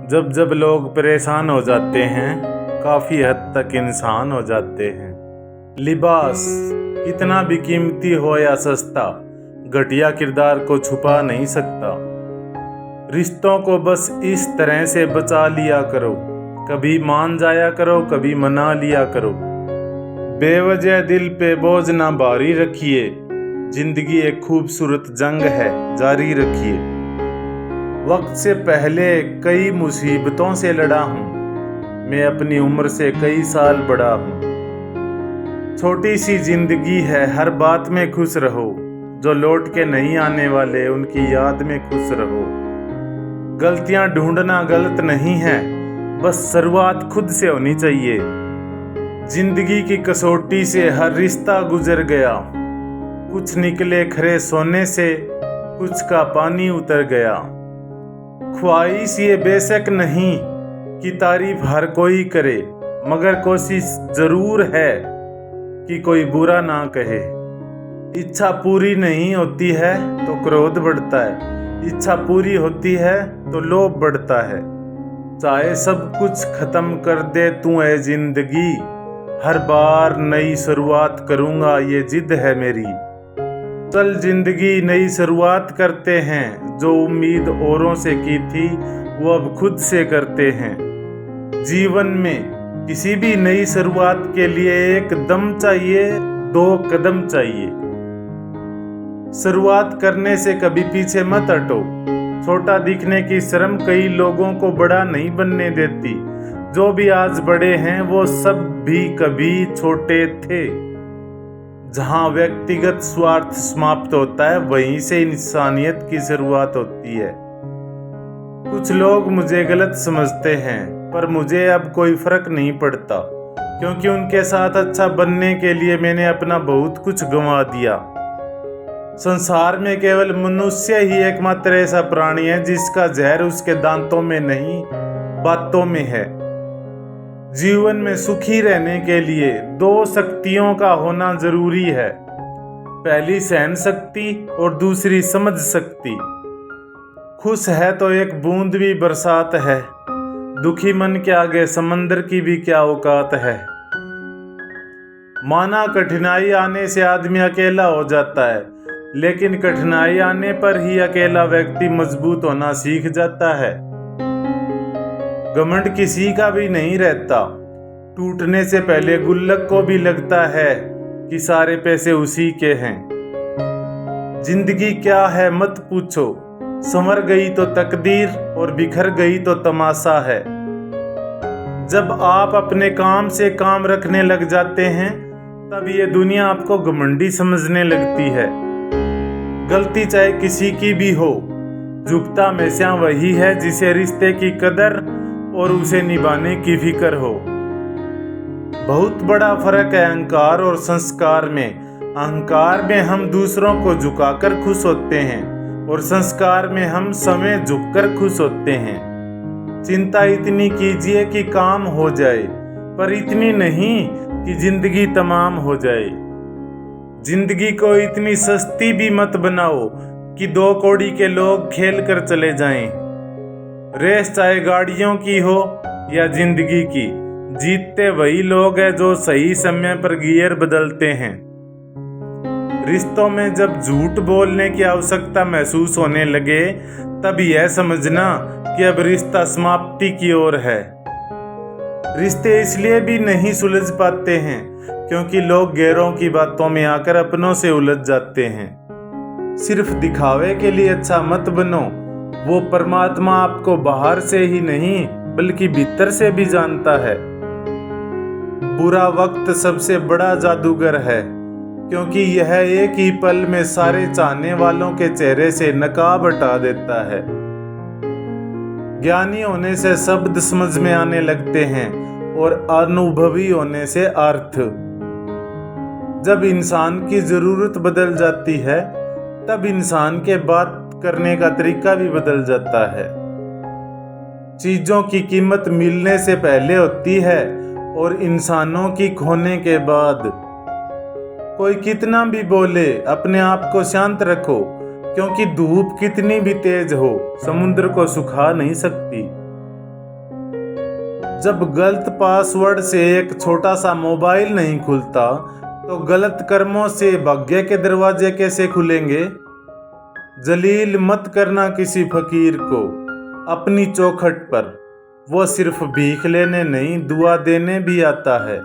जब जब लोग परेशान हो जाते हैं, काफ़ी हद तक इंसान हो जाते हैं। लिबास कितना भी कीमती हो या सस्ता, घटिया किरदार को छुपा नहीं सकता। रिश्तों को बस इस तरह से बचा लिया करो, कभी मान जाया करो, कभी मना लिया करो। बेवजह दिल पे बोझ ना भारी रखिए, जिंदगी एक खूबसूरत जंग है, जारी रखिए। वक्त से पहले कई मुसीबतों से लड़ा हूँ, मैं अपनी उम्र से कई साल बड़ा हूँ। छोटी सी जिंदगी है, हर बात में खुश रहो, जो लौट के नहीं आने वाले उनकी याद में खुश रहो। गलतियाँ ढूंढना गलत नहीं है, बस शुरुआत खुद से होनी चाहिए। जिंदगी की कसौटी से हर रिश्ता गुजर गया, कुछ निकले खरे सोने से, कुछ का पानी उतर गया। ख्वाहिश ये बेशक नहीं कि तारीफ हर कोई करे, मगर कोशिश जरूर है कि कोई बुरा ना कहे। इच्छा पूरी नहीं होती है तो क्रोध बढ़ता है, इच्छा पूरी होती है तो लोभ बढ़ता है। चाहे सब कुछ खत्म कर दे तू ऐ जिंदगी, हर बार नई शुरुआत करूंगा ये जिद है मेरी। चल जिंदगी नई शुरुआत करते हैं, जो उम्मीद औरों से की थी वो अब खुद से करते हैं। जीवन में किसी भी नई शुरुआत के लिए एक दम चाहिए, दो कदम चाहिए। शुरुआत करने से कभी पीछे मत हटो, छोटा दिखने की शर्म कई लोगों को बड़ा नहीं बनने देती। जो भी आज बड़े हैं वो सब भी कभी छोटे थे। जहां व्यक्तिगत स्वार्थ समाप्त होता है, वहीं से इंसानियत की शुरुआत होती है। कुछ लोग मुझे गलत समझते हैं, पर मुझे अब कोई फर्क नहीं पड़ता, क्योंकि उनके साथ अच्छा बनने के लिए मैंने अपना बहुत कुछ गंवा दिया। संसार में केवल मनुष्य ही एकमात्र ऐसा प्राणी है जिसका जहर उसके दांतों में नहीं, बातों में है। जीवन में सुखी रहने के लिए दो शक्तियों का होना जरूरी है, पहली सहन शक्ति और दूसरी समझ शक्ति। खुश है तो एक बूंद भी बरसात है, दुखी मन के आगे समंदर की भी क्या औकात है। माना कठिनाई आने से आदमी अकेला हो जाता है, लेकिन कठिनाई आने पर ही अकेला व्यक्ति मजबूत होना सीख जाता है। घमंड किसी का भी नहीं रहता, टूटने से पहले गुल्लक को भी लगता है कि सारे पैसे उसी के हैं। जिंदगी क्या है मत पूछो, संवर गई तो तकदीर और बिखर गई तो तमाशा है। जब आप अपने काम से काम रखने लग जाते हैं, तब ये दुनिया आपको घमंडी समझने लगती है। गलती चाहे किसी की भी हो, झुकता हमेशा वही है जिसे रिश्ते की कदर और उसे निभाने की फिक्र हो। बहुत बड़ा फर्क है अहंकार और संस्कार में। अहंकार में हम दूसरों को झुकाकर खुश होते हैं, और संस्कार में हम समय झुककर खुश होते हैं। चिंता इतनी कीजिए कि काम हो जाए, पर इतनी नहीं कि जिंदगी तमाम हो जाए। जिंदगी को इतनी सस्ती भी मत बनाओ कि दो कौड़ी के लोग खेल कर चले जाएं। रेस चाहे गाड़ियों की हो या जिंदगी की, जीतते वही लोग हैं जो सही समय पर गियर बदलते हैं। रिश्तों में जब झूठ बोलने की आवश्यकता महसूस होने लगे, तब यह समझना कि अब रिश्ता समाप्ति की ओर है। रिश्ते इसलिए भी नहीं सुलझ पाते हैं क्योंकि लोग गैरों की बातों में आकर अपनों से उलझ जाते हैं। सिर्फ दिखावे के लिए अच्छा मत बनो, वो परमात्मा आपको बाहर से ही नहीं बल्कि भीतर से भी जानता है। बुरा वक्त सबसे बड़ा जादूगर है, क्योंकि यह एक ही पल में सारे चाहने वालों के चेहरे से नकाब हटा देता है। ज्ञानी होने से शब्द समझ में आने लगते हैं और अनुभवी होने से अर्थ। जब इंसान की जरूरत बदल जाती है, तब इंसान के बात करने का तरीका भी बदल जाता है। चीजों की कीमत मिलने से पहले होती है और इंसानों की खोने के बाद। कोई कितना भी बोले, अपने आप को शांत रखो, क्योंकि धूप कितनी भी तेज हो, समुद्र को सुखा नहीं सकती। जब गलत पासवर्ड से एक छोटा सा मोबाइल नहीं खुलता तो गलत कर्मों से भाग्य के दरवाजे कैसे खुलेंगे। जलील मत करना किसी फकीर को अपनी चौखट पर, वो सिर्फ भीख लेने नहीं दुआ देने भी आता है।